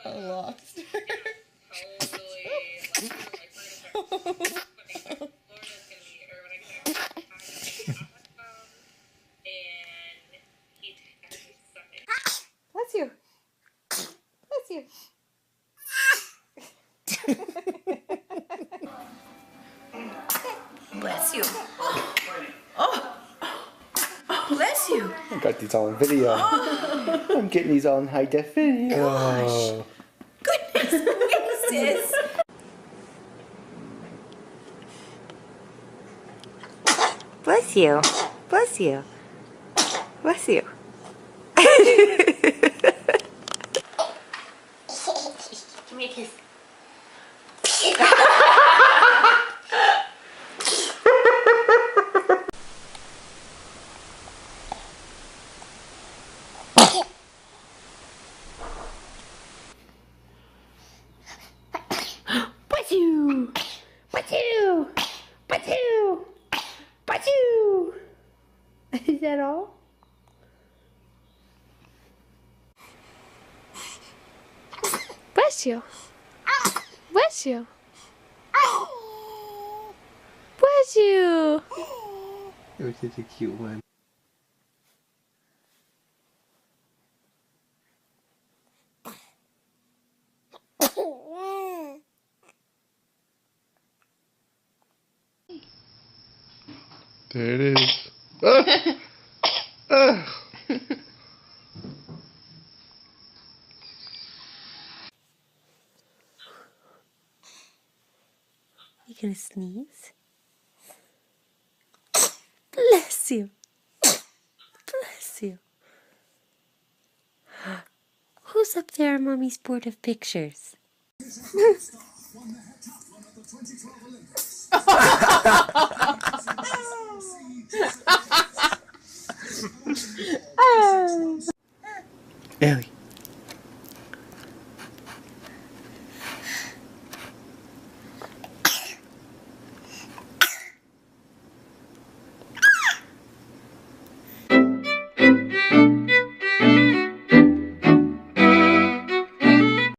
a lobster. Bless you. Bless you. Bless you. Oh. Bless you. I got these all on video. Oh. I'm getting these all in high definition. Gosh. Goodness gracious. Bless you. Bless you. Bless you. Give me a kiss. Bless you. Bless you. Bless you. Bless you. Is that all? Bless you. Bless you. Bless you. It was such a cute one. There it is. You gonna sneeze? Bless you. Bless you. Who's up there on Mommy's board of pictures?